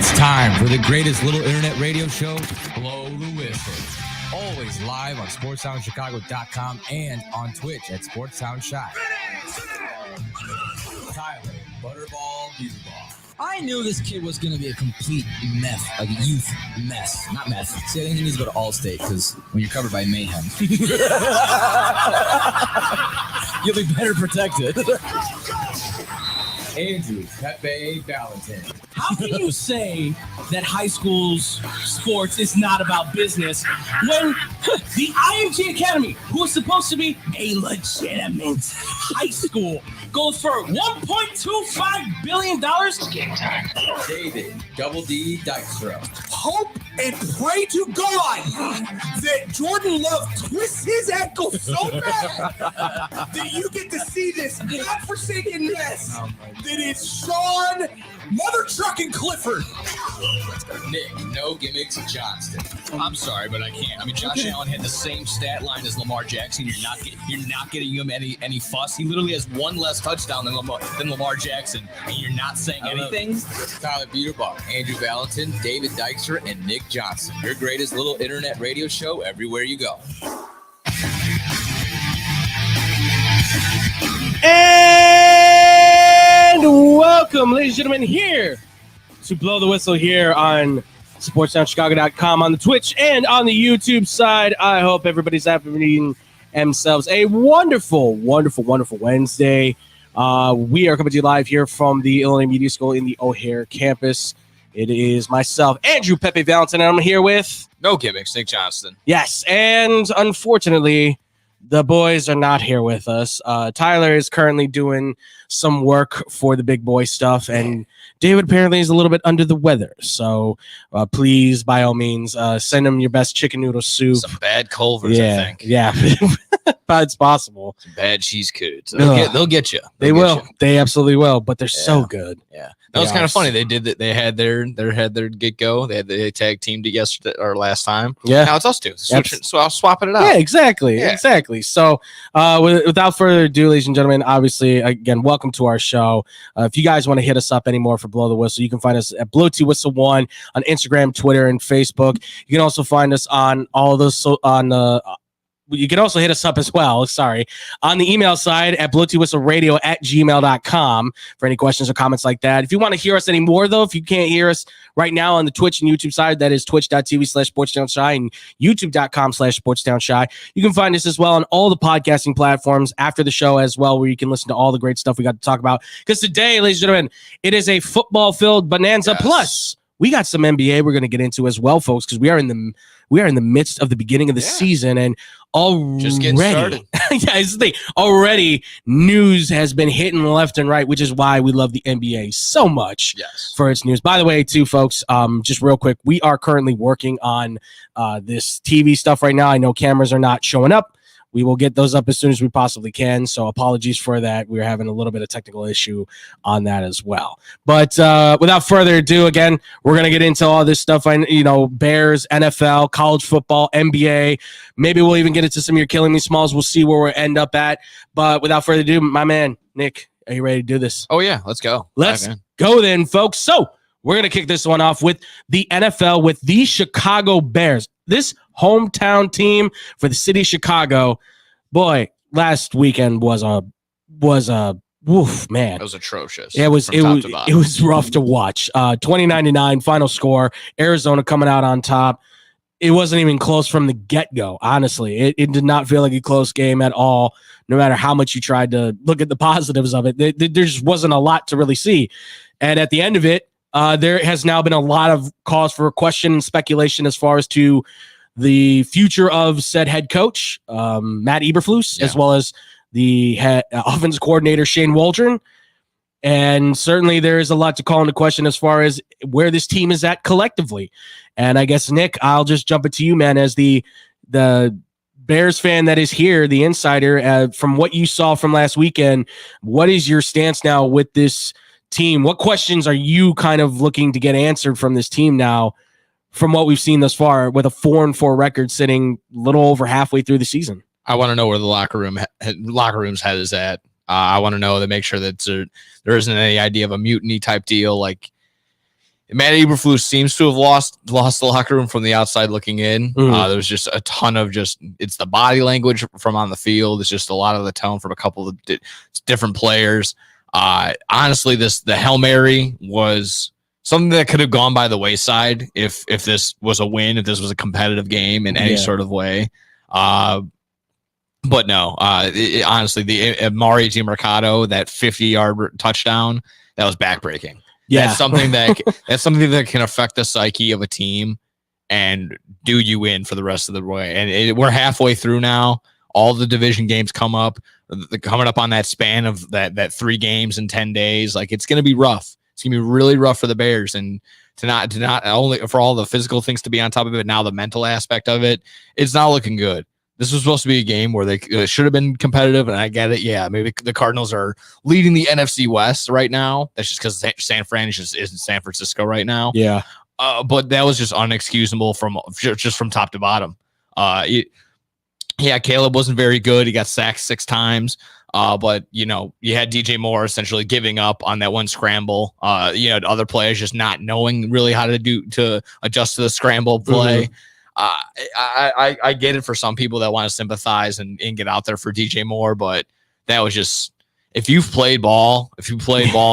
It's time for the greatest little internet radio show, Blow the Whistle. Always live on SportsSoundChicago.com and on Twitch at SportsSoundShy. Tyler, Butterball, Beaverball. I knew this kid was going to be a complete mess, like a youth mess, not mess. See, I think he needs to go to Allstate because when you're covered by mayhem, you'll be better protected. Andrew Pepe Valentin. How can you say that high school's sports is not about business when the IMG Academy, who is supposed to be a legitimate high school, goes for $1.25 billion? Game time. David Double D Dykstra. Hope and pray to God that Jordan Love twists his ankle so bad that you get to see this godforsaken mess that is Sean Mother Truck and Clifford. Nick No Gimmicks Johnston. I'm sorry, but I can't. I mean, Josh Allen had the same stat line as Lamar Jackson. You're not getting him any fuss. He literally has one less touchdown than Lamar Jackson, and you're not saying anything. Tyler Beaterbach, Andrew Valentin, David Dykstra, and Nick Johnson. Your greatest little internet radio show everywhere you go. And welcome, ladies and gentlemen, here to Blow the Whistle here on SportsSoundChicago.com, on the Twitch and on the YouTube side. I hope everybody's having themselves a wonderful, wonderful, wonderful Wednesday. We are coming to you live here from the Illinois Media School in the O'Hare campus. It is myself, Andrew Pepe Valentin, and I'm here with... No gimmicks, Nick Johnston. Yes, and unfortunately, the boys are not here with us. Tyler is currently doing some work for the big boy stuff, and David apparently is a little bit under the weather. So please, by all means, send him your best chicken noodle soup. Some bad Culvers, I think. Yeah, but it's possible. Some bad cheese curds. They'll get you. They will. They absolutely will, but they're so good. Yeah. That was kind of funny. They did that. They had their get go. They tag teamed it yesterday or last time. Yeah. Now it's us two. So I'll swapping it out. Yeah, exactly. So without further ado, ladies and gentlemen, obviously, again, welcome to our show. If you guys want to hit us up anymore for Blow the Whistle, you can find us at Blow T Whistle 1 on Instagram, Twitter, and Facebook. You can also find us on all of those you can also hit us up as well, on the email side at blowtwhistleradio@gmail.com for any questions or comments like that. If you want to hear us anymore, though, if you can't hear us right now on the Twitch and YouTube side, that is twitch.tv/SportsDownShy and youtube.com/SportsDownShy. You can find us as well on all the podcasting platforms after the show as well, where you can listen to all the great stuff we got to talk about. Because today, ladies and gentlemen, it is a football-filled bonanza. Yes. Plus, we got some NBA we're going to get into as well, folks, because we are in the midst of the beginning of the season, and already, just getting started. It's the thing. Already, news has been hitting left and right, which is why we love the NBA so much for its news. By the way, too, folks, just real quick, we are currently working on this TV stuff right now. I know cameras are not showing up. We will get those up as soon as we possibly can. So apologies for that. We're having a little bit of technical issue on that as well. But without further ado, again, we're going to get into all this stuff. Bears, NFL, college football, NBA. Maybe we'll even get into some of your Killing Me Smalls. We'll see where we end up at. But without further ado, my man, Nick, are you ready to do this? Oh, yeah. Let's go. Let's go then, folks. So we're going to kick this one off with the NFL, with the Chicago Bears. This hometown team for the city of Chicago. Boy, last weekend was a woof, man. It was atrocious. It was rough to watch. 29-9 final score. Arizona coming out on top. It wasn't even close from the get-go, honestly. It did not feel like a close game at all, no matter how much you tried to look at the positives of it. There just wasn't a lot to really see. And at the end of it, there has now been a lot of cause for question and speculation as far as to the future of said head coach, Matt Eberflus, as well as the offense coordinator, Shane Waldron. And certainly there is a lot to call into question as far as where this team is at collectively. And I guess, Nick, I'll just jump it to you, man, as the Bears fan that is here, the insider. From what you saw from last weekend, what is your stance now with this team? What questions are you kind of looking to get answered from this team now, from what we've seen thus far, with a 4-4 record sitting a little over halfway through the season? I want to know where the locker room's head is at. I want to know to make sure that there isn't any idea of a mutiny type deal. Like, Matt Eberflus seems to have lost the locker room from the outside looking in. There was just a ton of it's the body language from on the field. It's just a lot of the tone from a couple of different players. Honestly, the Hail Mary was something that could have gone by the wayside if this was a win, if this was a competitive game in any sort of way. But no, honestly, the Amari DiMercato, that 50-yard touchdown, that was backbreaking. Yeah, that's something that can affect the psyche of a team and do you in for the rest of the way. And we're halfway through now. All the division games coming up on that span of that 3 games in 10 days. Like, it's going to be rough. It's going to be really rough for the Bears, and to not only for all the physical things to be on top of it, now the mental aspect of it, it's not looking good. This was supposed to be a game where they should have been competitive, and I get it. Yeah, maybe the Cardinals are leading the NFC West right now. That's just because San Fran isn't San Francisco right now. Yeah. But that was just unexcusable from top to bottom. Caleb wasn't very good. He got sacked 6 times. But you had DJ Moore essentially giving up on that one scramble. Other players just not knowing really how to adjust to the scramble play. Mm-hmm. I get it for some people that want to sympathize and get out there for DJ Moore, but that was just, if you played ball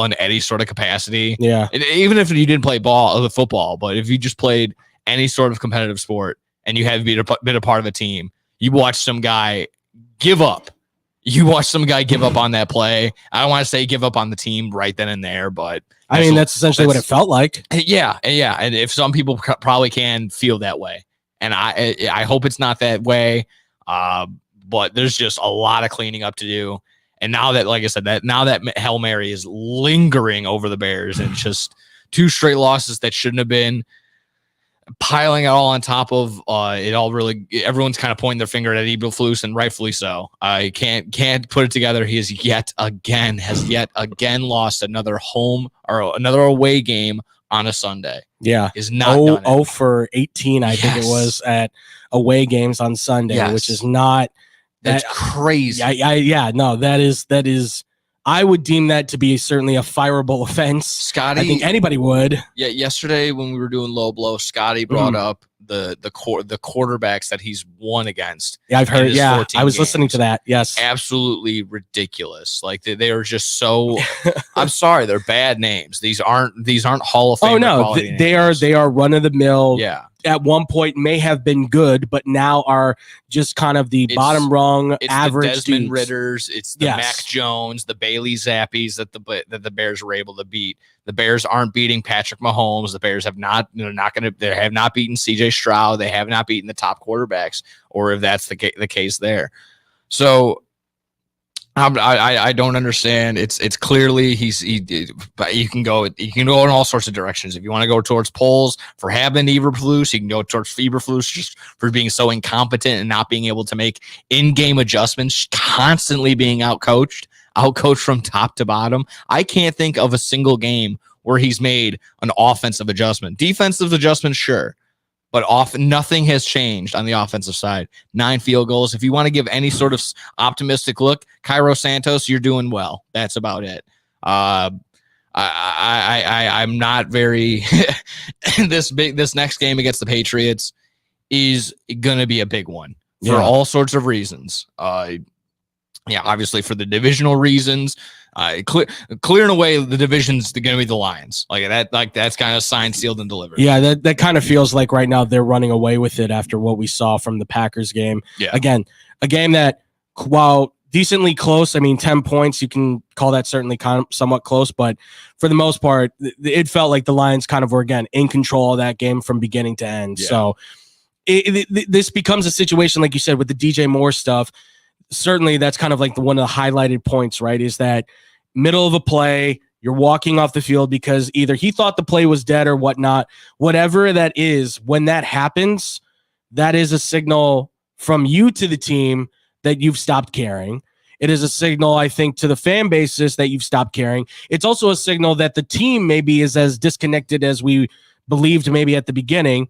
in any sort of capacity, even if you didn't play football, but if you just played any sort of competitive sport and you had been a part of a team, you watch some guy give up. You watch some guy give up on that play. I don't want to say give up on the team right then and there, but that's essentially what it felt like. Yeah. And if some people probably can feel that way. And I hope it's not that way, but there's just a lot of cleaning up to do. And now that, like I said, that Hail Mary is lingering over the Bears, and just 2 straight losses that shouldn't have been, piling it all on top of it all. Really, everyone's kind of pointing their finger at Eberflus, and rightfully so. I can't put it together. He has yet again lost another home or another away game on a Sunday. Yeah. Is not 0 for 18, I think it was, at away games on Sunday, which is not. That's crazy. That is. I would deem that to be certainly a fireable offense. Scotty, I think anybody would. Yeah. Yesterday when we were doing low blow, Scotty brought up the quarterbacks that he's won against. Yeah, I've heard. Yeah, I was games. Listening to that. Yes, absolutely ridiculous. Like they are just so. I'm sorry, they're bad names. These aren't Hall of Fame. Oh no, they are run of the mill. Yeah. At one point may have been good, but now are just kind of the bottom rung average. It's the Desmond dudes. Ridders. It's the Mac Jones, the Bailey Zappies that the Bears were able to beat. The Bears aren't beating Patrick Mahomes. The Bears have not. They have not beaten C.J. Stroud. They have not beaten the top quarterbacks, or if that's the case there. So. I don't understand. It's clearly but you can go in all sorts of directions. If you want to go towards polls for having Eberflus, you can go towards Eberflus just for being so incompetent and not being able to make in-game adjustments, constantly being outcoached from top to bottom. I can't think of a single game where he's made an offensive adjustment. Defensive adjustment, sure. But nothing has changed on the offensive side. 9 field goals. If you want to give any sort of optimistic look, Cairo Santos, you're doing well. That's about it. I'm not very. This next game against the Patriots is going to be a big one for all sorts of reasons. Obviously for the divisional reasons. Clearing away the division's going to be the Lions. That's kind of signed, sealed, and delivered. Yeah, that kind of feels like right now they're running away with it after what we saw from the Packers game. Yeah. Again, a game that, while decently close, 10 points, you can call that certainly somewhat close, but for the most part, it felt like the Lions kind of were, again, in control of that game from beginning to end. Yeah. So this becomes a situation, like you said, with the DJ Moore stuff. Certainly that's kind of like one of the highlighted points, right? Is that middle of a play, you're walking off the field because either he thought the play was dead or whatnot. Whatever that is, when that happens, that is a signal from you to the team that you've stopped caring. It is a signal, I think, to the fan basis that you've stopped caring. It's also a signal that the team maybe is as disconnected as we believed maybe at the beginning.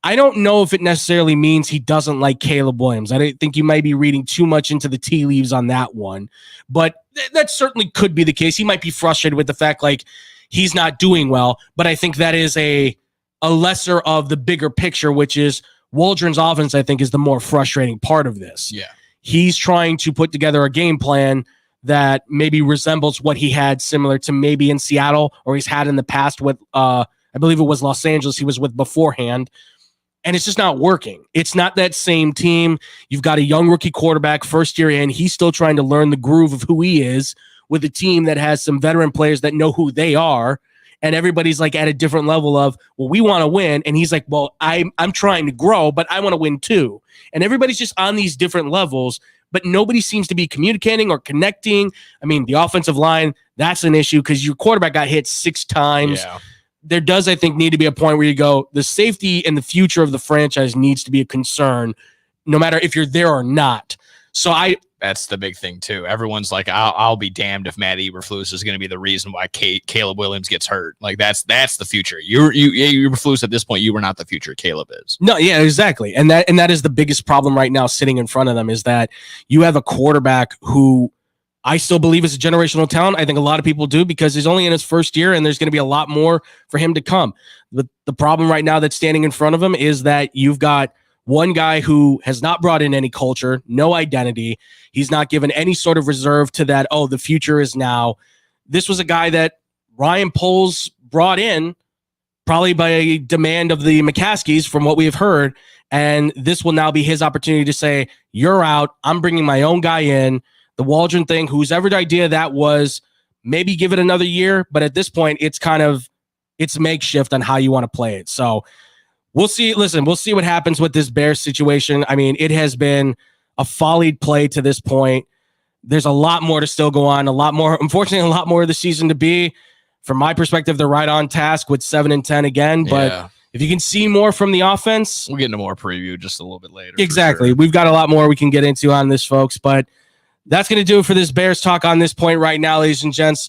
I don't know if it necessarily means he doesn't like Caleb Williams. I think you might be reading too much into the tea leaves on that one, but that certainly could be the case. He might be frustrated with the fact, like, he's not doing well. But I think that is a lesser of the bigger picture, which is Waldron's offense, I think, is the more frustrating part of this. Yeah. He's trying to put together a game plan that maybe resembles what he had similar to maybe in Seattle, or he's had in the past with, I believe it was Los Angeles he was with beforehand. And it's just not working. It's not that same team. You've got a young rookie quarterback, first year in. He's still trying to learn the groove of who he is with a team that has some veteran players that know who they are. And everybody's like at a different level of, well, we want to win. And he's like, well, I'm trying to grow, but I want to win too. And everybody's just on these different levels, but nobody seems to be communicating or connecting. I mean, the offensive line, that's an issue because your quarterback got hit 6 times. Yeah. There does, I think, need to be a point where you go, the safety and the future of the franchise needs to be a concern, no matter if you're there or not. So that's the big thing too. Everyone's like, I'll be damned if Matt Eberflus is going to be the reason why Caleb Williams gets hurt. Like that's the future. Eberflus at this point, you were not the future. Caleb is. No, yeah, exactly. And that is the biggest problem right now sitting in front of them is that you have a quarterback who I still believe is a generational talent. I think a lot of people do because he's only in his first year and there's going to be a lot more for him to come. But the problem right now that's standing in front of him is that you've got one guy who has not brought in any culture, no identity. He's not given any sort of reserve to that, oh, the future is now. This was a guy that Ryan Poles brought in probably by a demand of the McCaskies from what we've heard. And this will now be his opportunity to say, you're out. I'm bringing my own guy in. The Waldron thing, whose ever idea that was, maybe give it another year. But at this point, it's makeshift on how you want to play it. So we'll see. Listen, we'll see what happens with this Bears situation. I mean, it has been a follied play to this point. There's a lot more to still go on, unfortunately, a lot more of the season to be. From my perspective, they're right on task with 7-10 again. But if you can see more from the offense, we'll get into more preview just a little bit later. Exactly. Sure. We've got a lot more we can get into on this, folks. But that's going to do it for this Bears talk on this point right now, ladies and gents.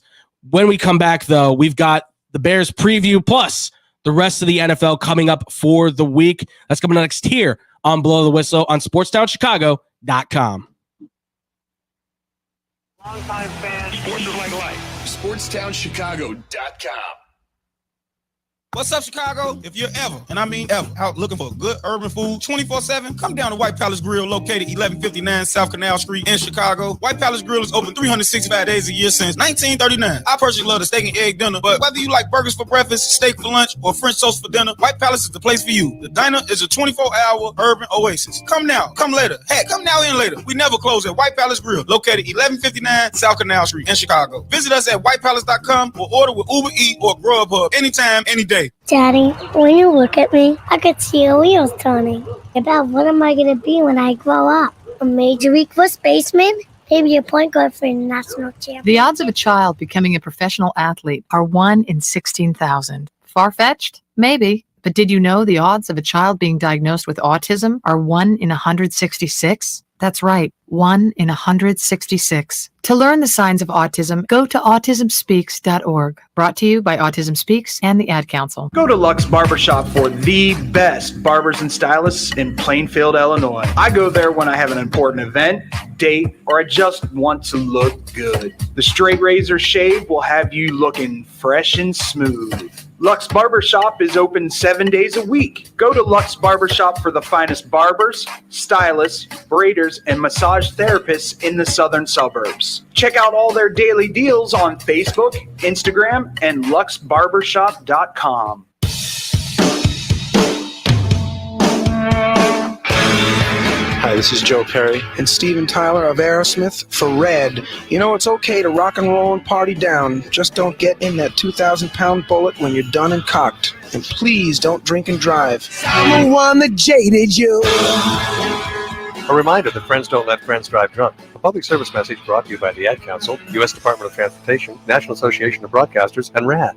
When we come back, though, we've got the Bears preview plus the rest of the NFL coming up for the week. That's coming next here on Blow the Whistle on SportsTownChicago.com. Longtime fans, sports is like life. SportsTownChicago.com. What's up, Chicago? If you're ever, and I mean ever, out looking for good urban food 24/7, come down to White Palace Grill, located 1159 South Canal Street in Chicago. White Palace Grill is open 365 days a year since 1939. I personally love the steak and egg dinner, but whether you like burgers for breakfast, steak for lunch, or French toast for dinner, White Palace is the place for you. The diner is a 24-hour urban oasis. Come now, come later. Heck, come now and later. We never close at White Palace Grill, located 1159 South Canal Street in Chicago. Visit us at whitepalace.com or order with Uber Eats or Grubhub anytime, any day. Daddy, when you look at me, I could see your wheels turning. About what am I going to be when I grow up? A major league first baseman? Maybe a point guard for a national champion. The odds of a child becoming a professional athlete are 1 in 16,000. Far-fetched? Maybe. But did you know the odds of a child being diagnosed with autism are 1 in 166? That's right, 1 in 166. To learn the signs of autism, go to autismspeaks.org. Brought to you by Autism Speaks and the Ad Council. Go to Lux Barbershop for the best barbers and stylists in Plainfield, Illinois. I go there when I have an important event, date, or I just want to look good. The straight razor shave will have you looking fresh and smooth. Lux Barbershop is open 7 days a week. Go to Lux Barbershop for the finest barbers, stylists, braiders, and massage therapists in the southern suburbs. Check out all their daily deals on Facebook, Instagram, and luxbarbershop.com. Hi, this is Joe Perry and Steven Tyler of Aerosmith for Red. You know, it's okay to rock and roll and party down. Just don't get in that 2,000-pound bullet when you're done and cocked. And please don't drink and drive. I'm the one that jaded you. A reminder that friends don't let friends drive drunk. A public service message brought to you by the Ad Council, U.S. Department of Transportation, National Association of Broadcasters, and RAD.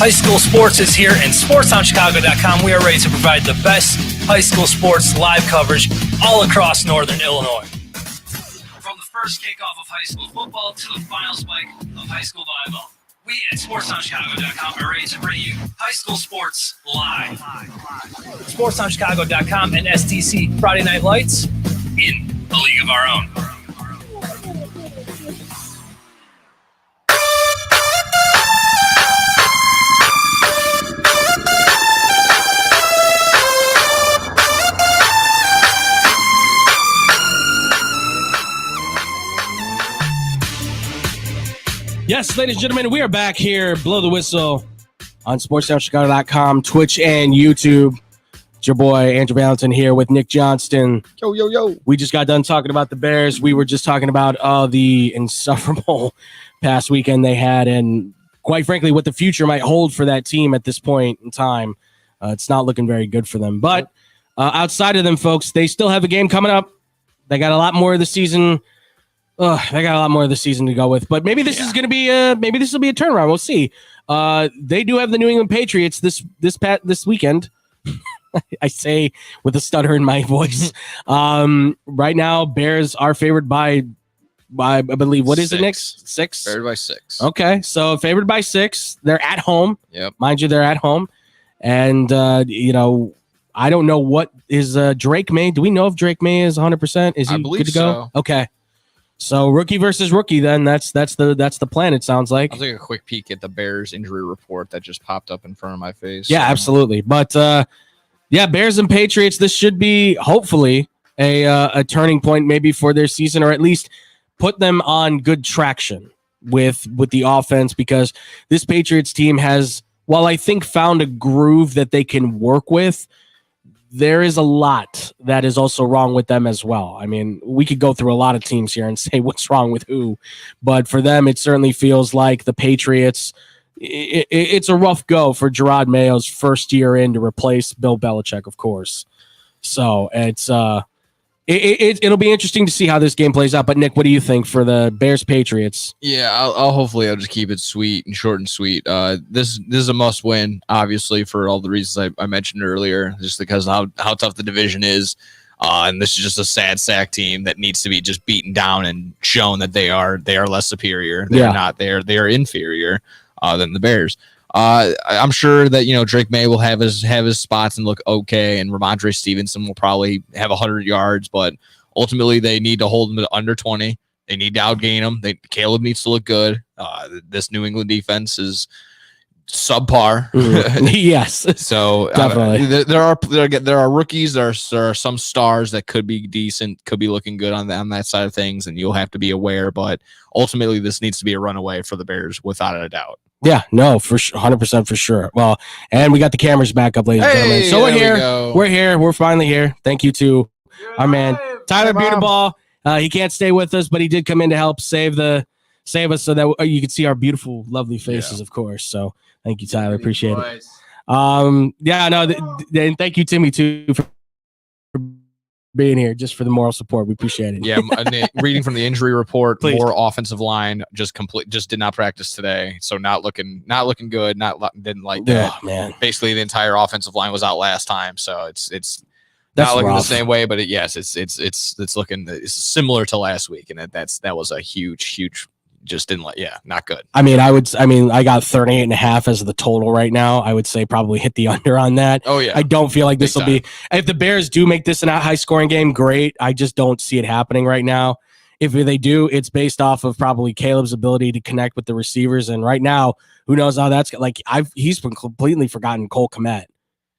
High school sports is here, and SportsTownChicago.com, we are ready to provide the best high school sports live coverage all across Northern Illinois. From the first kickoff of high school football to the final spike of high school volleyball, we at SportsTownChicago.com are ready to bring you high school sports live. SportsTownChicago.com and STC Friday Night Lights in a league of our own. Yes, ladies and gentlemen, we are back here. Blow the whistle on SportsTownChicago.com, Twitch, and YouTube. It's your boy Andrew Valentin here with Nick Johnston. Yo. We just got done talking about the Bears. We were just talking about the insufferable past weekend they had, and quite frankly, what the future might hold for that team at this point in time. It's not looking very good for them. But outside of them, folks, they still have a game coming up. They got a lot more of the season. They got a lot more of the season to go with. But maybe this is going to be maybe this will be a turnaround. We'll see. They do have the New England Patriots this weekend. I say with a stutter in my voice. Right now, Bears are favored by I believe, what is it, Nick? 6? Favored by 6. Okay, so favored by 6. They're at home. Yep. Mind you, they're at home. And, I don't know what is Drake May. Do we know if Drake May is 100%? Is he good to go? So. Okay. So rookie versus rookie, then that's the plan, it sounds like. I'll take a quick peek at the Bears injury report that just popped up in front of my face. Yeah, absolutely. But Bears and Patriots, this should be hopefully a turning point maybe for their season, or at least put them on good traction with the offense, because this Patriots team has, while I think found a groove that they can work with, there is a lot that is also wrong with them as well. I mean, we could go through a lot of teams here and say what's wrong with who, but for them, it certainly feels like the Patriots, it's a rough go for Gerard Mayo's first year in to replace Bill Belichick, of course. So it's it'll be interesting to see how this game plays out. But Nick, what do you think for the Bears Patriots? Yeah, I'll just keep it sweet and short and sweet. This is a must win, obviously, for all the reasons I mentioned earlier, just because of how tough the division is. And this is just a sad sack team that needs to be just beaten down and shown that they are less superior. They're not there. They are inferior than the Bears. I'm sure that Drake May will have his spots and look okay, and Ramondre Stevenson will probably have 100 yards, but ultimately they need to hold him to under 20. They need to outgain him. Caleb needs to look good. This New England defense is subpar. Yes, so definitely there are rookies. There are some stars that could be decent, could be looking good on that side of things, and you'll have to be aware. But ultimately, this needs to be a runaway for the Bears, without a doubt. Yeah, no, for 100% for sure. Well, and we got the cameras back up, ladies and gentlemen. So we're here. We're finally here. Thank you to our man Tyler Beautiful. He can't stay with us, but he did come in to help save us so that you can see our beautiful, lovely faces, of course. So thank you, Tyler. Appreciate it. And thank you, Timmy, too, for being here, just for the moral support. We appreciate it. Yeah, reading from the injury report, more offensive line just did not practice today, so not looking good. Didn't like that. Oh, man. Basically, the entire offensive line was out last time, so it's That's not looking rough. the same way. But it's looking similar to last week, and that was a huge. Just didn't not good. I got 38.5 as the total right now. I would say probably hit the under on that. Oh yeah. I don't feel like this will be, if the Bears do make this a high scoring game, great. I just don't see it happening right now. If they do, it's based off of probably Caleb's ability to connect with the receivers. And right now, who knows how that's like, he's been completely forgotten Cole Kmet.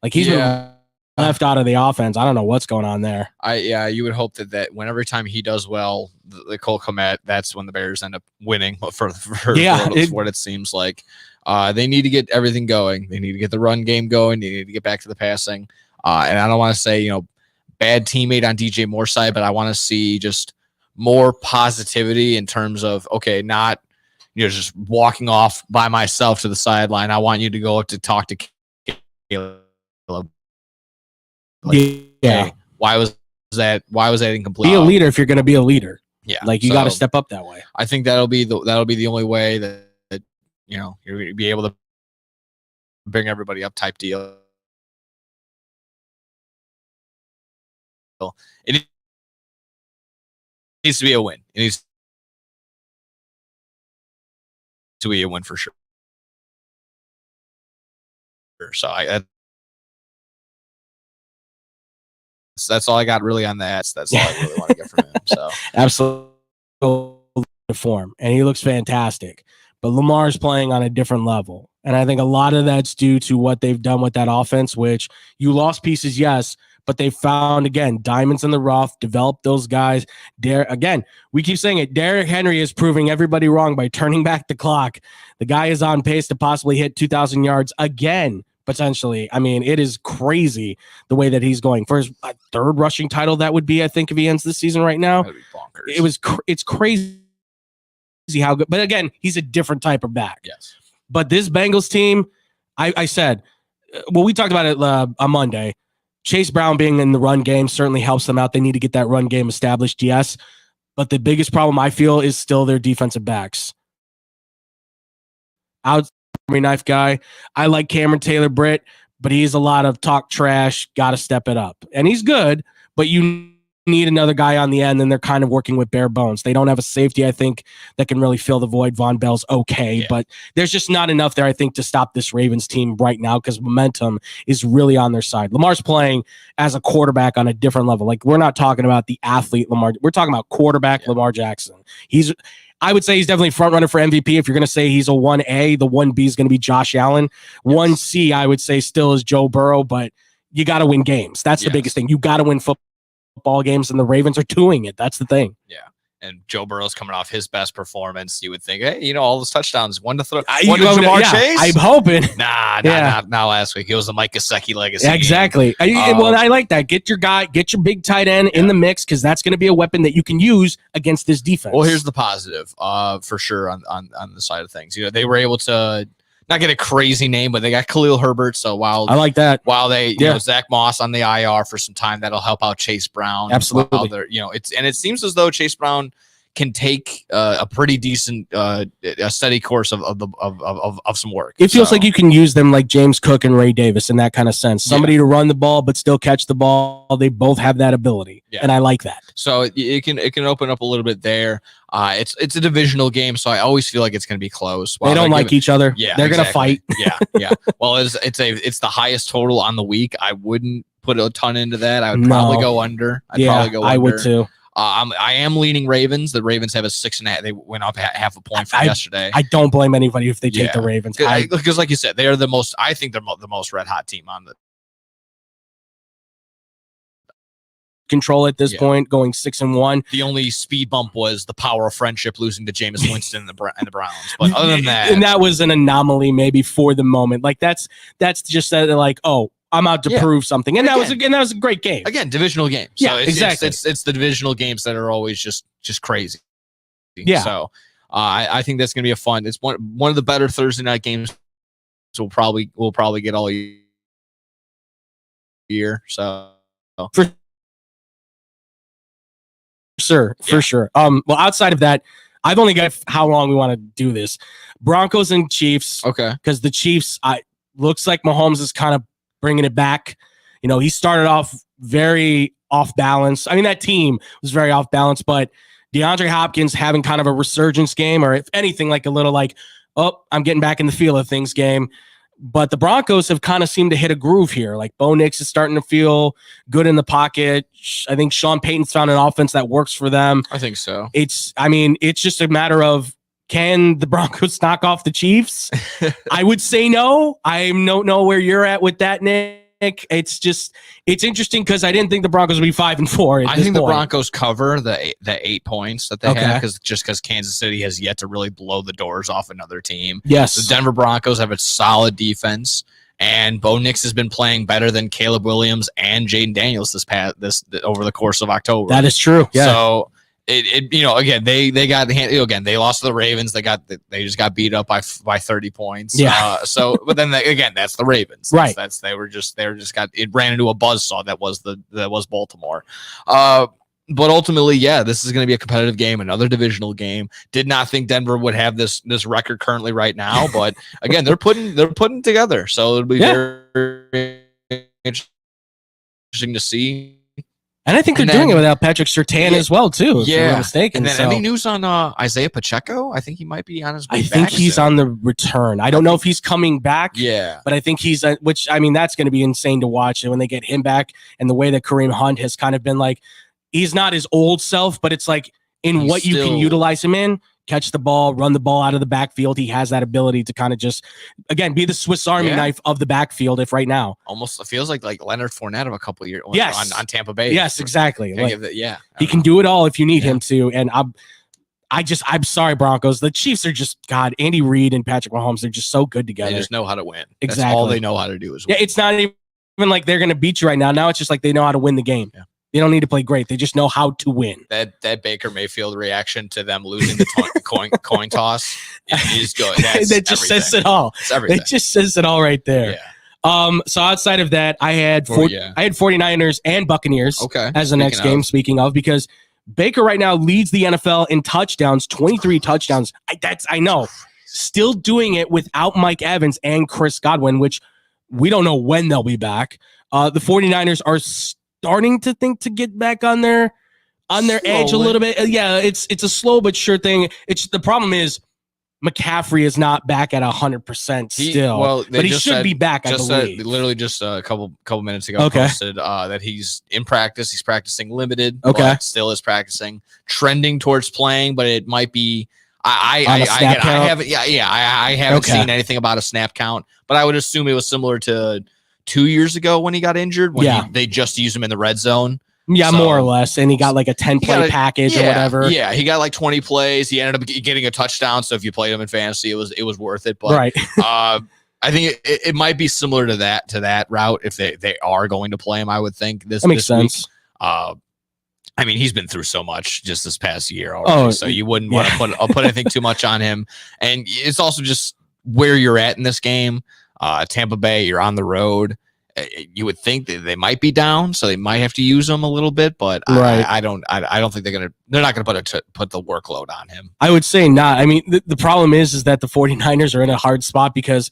Like he's been left out of the offense. I don't know what's going on there. You would hope that whenever time he does well, the Cole Kmet, that's when the Bears end up winning for what it seems like. They need to get everything going. They need to get the run game going. They need to get back to the passing. And I don't want to say, bad teammate on DJ Moore's side, but I want to see just more positivity in terms of, okay, not, just walking off by myself to the sideline. I want you to go up to talk to Caleb. Hey, why was that incomplete? Be a leader if you're going to be a leader. Yeah, like you got to step up that way. I think that'll be the only way that you're going to be able to bring everybody up type deal. It needs to be a win. It needs to be a win for sure. So that's all I got really on that. That's all I really want to get from him. So absolutely form, and he looks fantastic. but Lamar's playing on a different level. And I think a lot of that's due to what they've done with that offense, which you lost pieces, yes, but they found, again, diamonds in the rough, developed those guys. Again, we keep saying it. Derrick Henry is proving everybody wrong by turning back the clock. The guy is on pace to possibly hit 2,000 yards again, potentially. I mean, it is crazy the way that he's going. For his third rushing title, that would be, I think, if he ends this season right now. That would be bonkers. It's crazy how good. But again, he's a different type of back. Yes. But this Bengals team, I said, well, we talked about it on Monday. Chase Brown being in the run game certainly helps them out. They need to get that run game established, yes. But the biggest problem I feel is still their defensive backs. Army knife guy. I like Cameron Taylor-Britt, but he's a lot of talk trash, got to step it up. And he's good, but you need another guy on the end, and they're kind of working with bare bones. They don't have a safety, I think, that can really fill the void. Von Bell's okay, but there's just not enough there, I think, to stop this Ravens team right now because momentum is really on their side. Lamar's playing as a quarterback on a different level. Like, we're not talking about the athlete Lamar. We're talking about quarterback Lamar Jackson. I would say he's definitely front runner for MVP. If you're going to say he's a 1A, the 1B is going to be Josh Allen. 1C, I would say, still is Joe Burrow, but you got to win games. That's the biggest thing. You got to win football games, and the Ravens are doing it. That's the thing. Yeah. And Joe Burrow's coming off his best performance. You would think, hey, all those touchdowns, one to Jamar Chase. I'm hoping. Nah, not last week. It was the Mike Gesicki legacy. Yeah, exactly. Well, I like that. Get your big tight end in the mix because that's going to be a weapon that you can use against this defense. Well, here's the positive, for sure on the side of things. They were able to not get a crazy name, but they got Khalil Herbert. So while I like that, while they Zach Moss on the IR for some time, that'll help out Chase Brown. Absolutely. It seems as though Chase Brown can take a pretty decent, a steady course of some work. It feels like you can use them like James Cook and Ray Davis in that kind of sense. Somebody to run the ball but still catch the ball. They both have that ability, and I like that. So it can open up a little bit there. It's a divisional game, so I always feel like it's going to be close. They don't like each other. Yeah, they're going to fight. Yeah. Well, it's the highest total on the week. I wouldn't put a ton into that. I would probably go under. I would too. I am leaning Ravens. The Ravens have a 6.5. They went up half a point from yesterday. I don't blame anybody if they take the Ravens. Because like you said, they are the most. I think they're the most red hot team on the control at this point, going 6-1. The only speed bump was the power of friendship losing to Jameis Winston and the Browns. But other than that, and that was an anomaly maybe for the moment. Like that's just that like, oh, I'm out to prove something, and that was a great game. Again, divisional game. Yeah, so exactly. It's the divisional games that are always just crazy. Yeah. So I think that's gonna be a fun. It's one of the better Thursday night games. So we'll probably get all year. So for sure. Well, outside of that, I've only got how long we want to do this. Broncos and Chiefs. Okay. Because the Chiefs, looks like Mahomes is kind of bringing it back. He started off very off balance. I mean, that team was very off balance, but DeAndre Hopkins having kind of a resurgence game, or if anything, like a little like, oh, I'm getting back in the feel of things game. But the Broncos have kind of seemed to hit a groove here. Like Bo Nix is starting to feel good in the pocket. I think Sean Payton's found an offense that works for them. I think so. It's just a matter of, can the Broncos knock off the Chiefs? I would say no. I don't know where you're at with that, Nick. It's interesting because I didn't think the Broncos would be 5-4. I think the Broncos cover the 8 points that they have because Kansas City has yet to really blow the doors off another team. Yes, the Denver Broncos have a solid defense, and Bo Nix has been playing better than Caleb Williams and Jaden Daniels over the course of October. That is true. Yeah. So. Again, they lost to the Ravens. They just got beat up by 30 points. Yeah. But then again, that's the Ravens. Right. It ran into a buzzsaw that was Baltimore. But ultimately, this is going to be a competitive game, another divisional game. Did not think Denver would have this record currently right now, but again, they're putting together. So it'll be very interesting to see. And I think they're doing it without Patrick Surtain as well, too. If I'm not mistaken. And then any news on Isaiah Pacheco? I think he might be on his way back. I think he's on the return. I don't know if he's coming back. Yeah. But I think he's, that's going to be insane to watch. And when they get him back and the way that Kareem Hunt has kind of been like, he's not his old self, but it's like what you can utilize him in catch the ball, run the ball out of the backfield. He has that ability to kind of just, again, be the Swiss Army knife of the backfield. If right now, almost feels like Leonard Fournette of a couple of years, yes, on Tampa Bay. Yes, exactly. He can know. do it all if you need him to. And I'm sorry, Broncos. The Chiefs are just, God, Andy Reid and Patrick Mahomes, they're just so good together. They just know how to win. Exactly. That's all they know how to do is win. Yeah, it's not even like they're going to beat you right now. Now it's just like they know how to win the game. Yeah. They don't need to play great. They just know how to win. That Baker Mayfield reaction to them losing the coin toss is good. That just says it all. It just says it all right there. Yeah. So outside of that, I had 49ers and Buccaneers as the next game, speaking of, because Baker right now leads the NFL in touchdowns, 23 touchdowns. I know. Still doing it without Mike Evans and Chris Godwin, which we don't know when they'll be back. The 49ers are starting to think to get back on their edge a little bit. Yeah, it's a slow but sure thing. The problem is McCaffrey is not back at 100% still, but he should be back. I believe. Literally just a couple minutes ago, posted that he's in practice. He's practicing limited. But still is practicing, trending towards playing, but it might be. I haven't seen anything about a snap count, but I would assume it was similar to 2 years ago when he got injured. When they just used him in the red zone. Yeah, more or less. And he got like a 10-play package or whatever. Yeah, he got like 20 plays. He ended up getting a touchdown. So if you played him in fantasy, it was worth it. But I think it might be similar to that route if they are going to play him. I would think this makes sense. Week. I mean, he's been through so much just this past year already, so you wouldn't want to put anything too much on him. And it's also just where you're at in this game. Tampa Bay, you're on the road. You would think that they might be down, so they might have to use him a little bit. But I don't think they're not gonna put the workload on him. I would say not. I mean, the problem is that the 49ers are in a hard spot because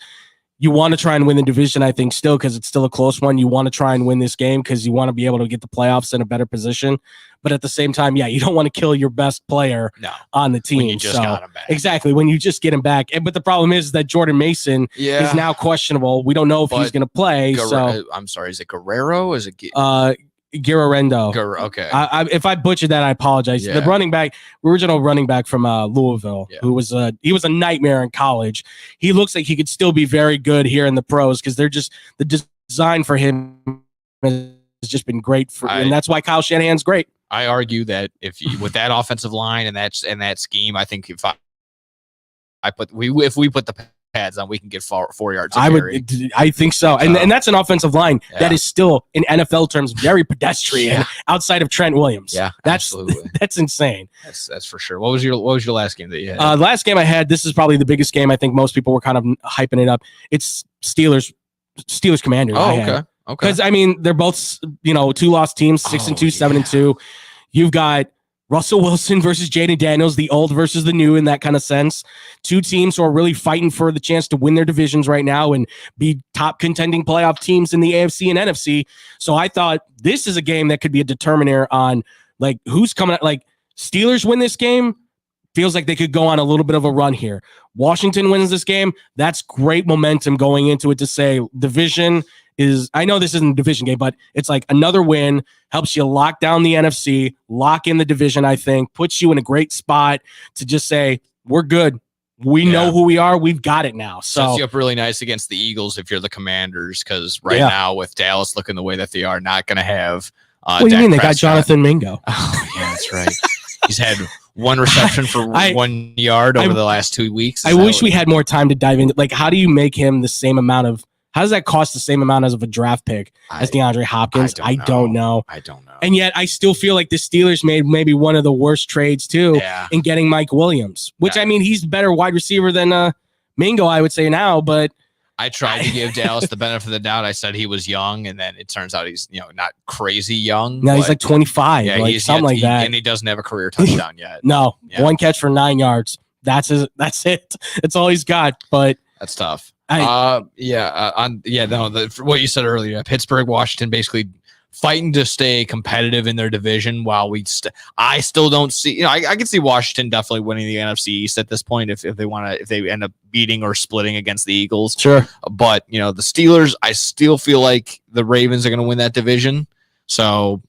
you want to try and win the division, I think, still, because it's still a close one. You want to try and win this game because you want to be able to get the playoffs in a better position. But at the same time, you don't want to kill your best player on the team. When you just got him back. Exactly, when you just get him back. But the problem is that Jordan Mason is now questionable. We don't know if he's going to play. I'm sorry, is it Guerrero? Is it Guerrero? Okay. If I butchered that, I apologize. The running back, original running back from Louisville, who was a nightmare in college. He looks like he could still be very good here in the pros because they're just the design for him has just been great and that's why Kyle Shanahan's great. I argue that if you with that offensive line and that scheme, I think if we put the pads on, we can get 4 yards. I think so, and that's an offensive line that is still in NFL terms very pedestrian outside of Trent Williams. Yeah, that's insane. That's for sure. What was your last game that you had? The last game I had. This is probably the biggest game. I think most people were kind of hyping it up. It's Steelers Commanders. Okay. Because I mean, they're both 2-loss teams, 6-2, 7-2. You've got Russell Wilson versus Jaden Daniels, the old versus the new in that kind of sense. Two teams who are really fighting for the chance to win their divisions right now and be top contending playoff teams in the AFC and NFC. So I thought this is a game that could be a determiner on like who's coming out. Like Steelers win this game, feels like they could go on a little bit of a run here. Washington wins this game. That's great momentum going into it to say division is, I know this isn't a division game, but it's like another win helps you lock down the NFC, lock in the division, I think, puts you in a great spot to just say, we're good. We know who we are. We've got it now. So sets you up really nice against the Eagles if you're the Commanders, because now with Dallas looking the way that they are, not going to have what do you mean? They got Jonathan Mingo. Oh, yeah, that's right. He's had one reception for 1 yard over the last 2 weeks. I wish we had more time to dive into, like, how do you make him the same amount of, how does that cost the same amount as of a draft pick as DeAndre Hopkins? I don't know. And yet I still feel like the Steelers made maybe one of the worst trades too in getting Mike Williams, which I mean, he's a better wide receiver than Mingo, I would say now, but I tried to give Dallas the benefit of the doubt. I said he was young, and then it turns out he's not crazy young. No, he's like 25, like something like that. And he doesn't have a career touchdown yet. No, one catch for 9 yards. That's it. That's all he's got. But that's tough. What you said earlier, Pittsburgh, Washington, basically fighting to stay competitive in their division while I still don't see, I can see Washington definitely winning the NFC East at this point if they end up beating or splitting against the Eagles. Sure. But, the Steelers, I still feel like the Ravens are going to win that division. So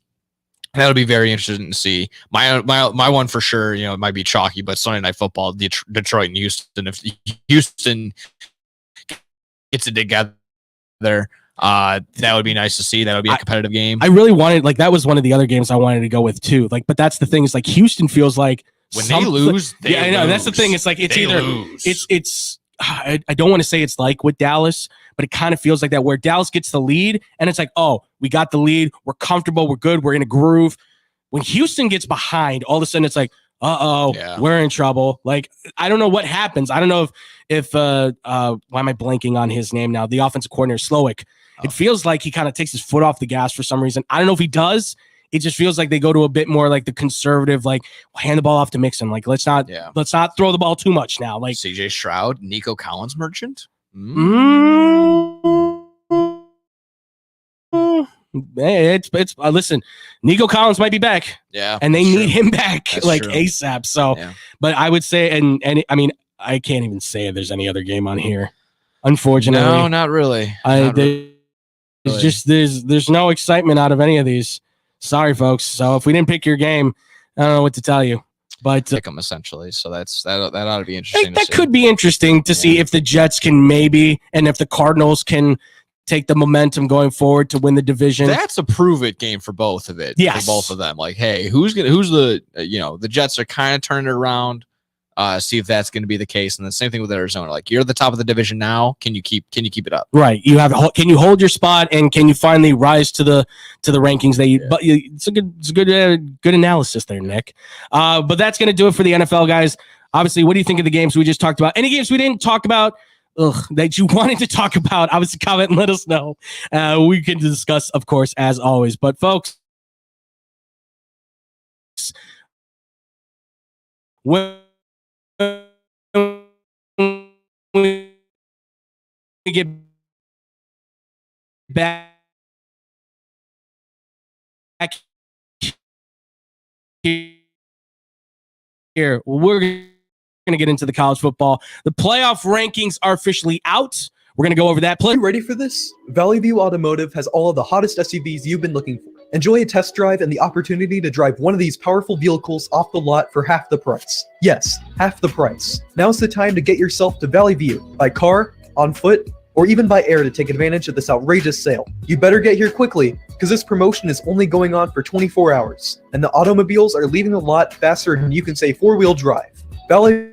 That'll be very interesting to see. My one for sure, it might be chalky, but Sunday Night Football, Detroit and Houston. If Houston gets it together, that would be nice to see. That would be a competitive game. I really wanted, that was one of the other games I wanted to go with too. But that's the thing. It's like Houston feels like when they lose, I know. That's the thing. It's like I don't want to say it's like with Dallas, but it kind of feels like that where Dallas gets the lead and it's like, oh, we got the lead. We're comfortable. We're good. We're in a groove. When Houston gets behind, all of a sudden it's like, we're in trouble. I don't know what happens. I don't know if why am I blanking on his name now? The offensive coordinator, Slowick. It feels like he kind of takes his foot off the gas for some reason. I don't know if he does. It just feels like they go to a bit more like the conservative, hand the ball off to Mixon. Let's not throw the ball too much now. CJ Stroud, Nico Collins merchant. It's listen, Nico Collins might be back. Yeah. And they need him back That's true. ASAP. So, but I would say, and I mean, I can't even say if there's any other game on here. Unfortunately. No, not really. There's no excitement out of any of these. Sorry, folks. So if we didn't pick your game, I don't know what to tell you. But pick them essentially. So that ought to be interesting. That could be interesting to see if the Jets can maybe, and if the Cardinals can take the momentum going forward to win the division. That's a prove it game for both of it. Yes. For both of them. Hey, who's the the Jets are kind of turning it around. See if that's going to be the case. And the same thing with Arizona. You're at the top of the division now. Can you keep it up? Right. Can you hold your spot, and can you finally rise to the rankings that you? But it's a good analysis there, Nick. But that's going to do it for the NFL, guys. Obviously, what do you think of the games we just talked about? Any games we didn't talk about that you wanted to talk about? Obviously, comment and let us know. We can discuss, of course, as always. But folks, when we get back here, we're going to get into the college football. The playoff rankings are officially out. We're going to go over that. Are you ready for this? Valley View Automotive has all of the hottest SUVs you've been looking for. Enjoy a test drive and the opportunity to drive one of these powerful vehicles off the lot for half the price. Yes, half the price. Now's the time to get yourself to Valley View by car, on foot, or even by air to take advantage of this outrageous sale. You better get here quickly, because this promotion is only going on for 24 hours, and the automobiles are leaving the lot faster than you can say four-wheel drive. Valley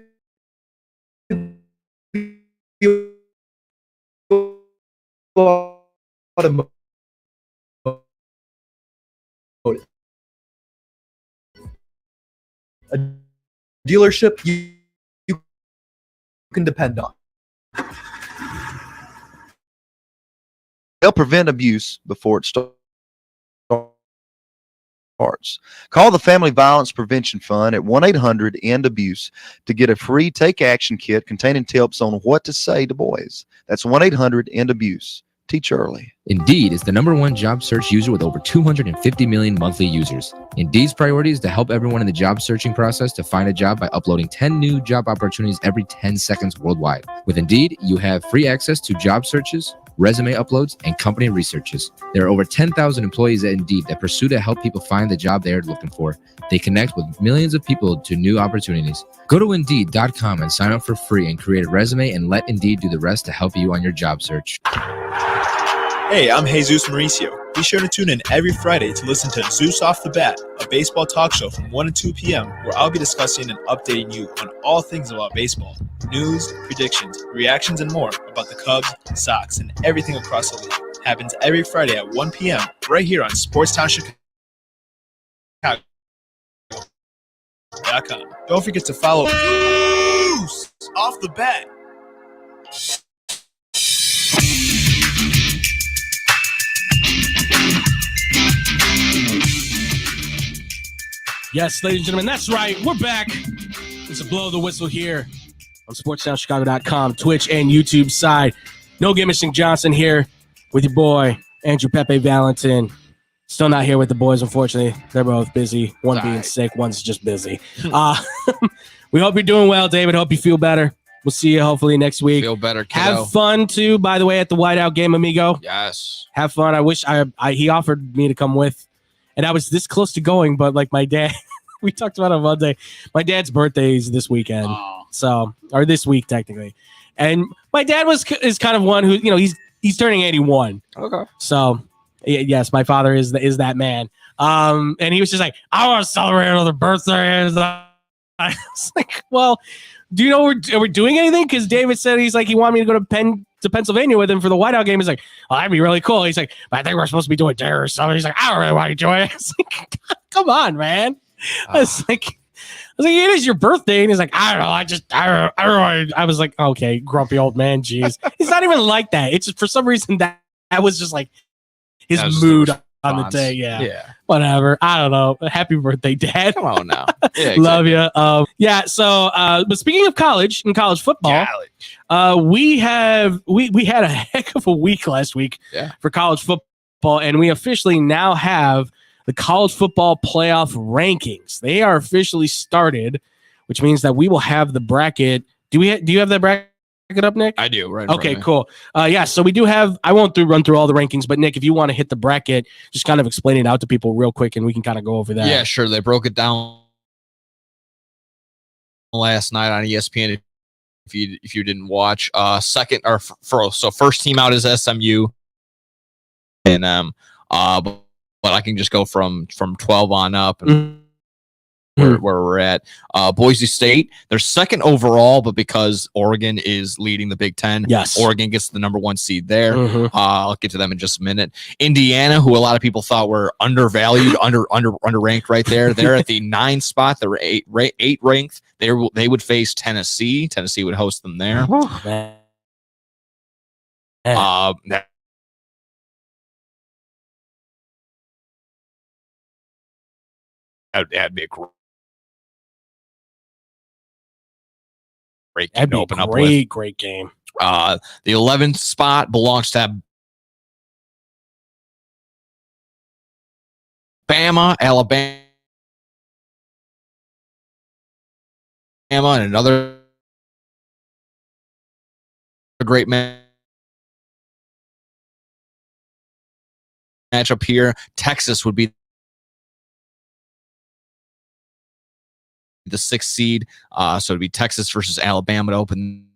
View Automotive. A dealership you can depend on. Help prevent abuse before it starts. Call the Family Violence Prevention Fund at 1-800-END-ABUSE to get a free Take Action kit containing tips on what to say to boys. That's 1-800-END-ABUSE. Teach early. Indeed is the #1 job search user with over 250 million monthly users. Indeed's priority is to help everyone in the job searching process to find a job by uploading 10 new job opportunities every 10 seconds worldwide. With Indeed, you have free access to job searches, resume uploads, and company researches. There are over 10,000 employees at Indeed that pursue to help people find the job they are looking for. They connect with millions of people to new opportunities. Go to Indeed.com and sign up for free and create a resume and let Indeed do the rest to help you on your job search. Hey, I'm Jesus Mauricio. Be sure to tune in every Friday to listen to Zeus Off the Bat, a baseball talk show from 1 to 2 p.m. where I'll be discussing and updating you on all things about baseball, news, predictions, reactions, and more about the Cubs, Sox, and everything across the league. Happens every Friday at 1 p.m. right here on Sportstown Chicago.com. Don't forget to follow Zeus Off the Bat. Yes, ladies and gentlemen, that's right. We're back. It's a blow the whistle here on SportsTownChicago.com, Twitch, and YouTube side. No Gimishing Johnson here with your boy, Andrew Pepe Valentin. Still not here with the boys, unfortunately. They're both busy. One being sick, one's just busy. We hope you're doing well, David. Hope you feel better. We'll see you hopefully next week. Feel better, kiddo. Have fun, too, by the way, at the Whiteout game, amigo. Yes. Have fun. I wish he offered me to come with. and I was this close to going, but like my dad, we talked about it on Monday. My dad's birthday is this weekend, or this week technically, and my dad is kind of one who he's turning 81. Okay. So yes, my father is that man. And he was just like, I want to celebrate another birthday. And I was like, well, do you know we're doing anything? Because David said he wanted me to go to Pennsylvania with him for the Whiteout game. He's like, oh, that'd be really cool. He's like, but I think we're supposed to be doing dinner or something. He's like, I don't really want to join. I was like, come on, man. I was like, it is your birthday. And he's like, I don't know. I don't know. I was like, okay, grumpy old man. Jeez. It's not even like that. It's just for some reason that was just like his mood on the day. Yeah. Whatever. I don't know. Happy birthday, Dad. Come on now. Yeah, exactly. Love you. So, but speaking of college and college football, we had a heck of a week last week for college football, and we officially now have the college football playoff rankings. They are officially started, which means that we will have the bracket. Do you have that bracket up, Nick? I do. Right. Okay, cool. So we do have, I won't run through all the rankings, but Nick, if you want to hit the bracket, just kind of explain it out to people real quick and we can kind of go over that. Yeah, sure. They broke it down last night on ESPN. If you didn't watch, first team out is SMU, and but I can just go from 12 on up and where we're at. Boise State, they're second overall, but because Oregon is leading the Big Ten, Oregon gets the number 1 seed there. I'll get to them in just a minute. Indiana, who a lot of people thought were undervalued, underranked right there. They're at the 9th spot. They're 8 ranked. They would face Tennessee. Tennessee would host them there. That'd be a great game to open up with. Great game. The 11th spot belongs to Alabama, and another great matchup here. Texas would be the 6th seed. So it'd be Texas versus Alabama to open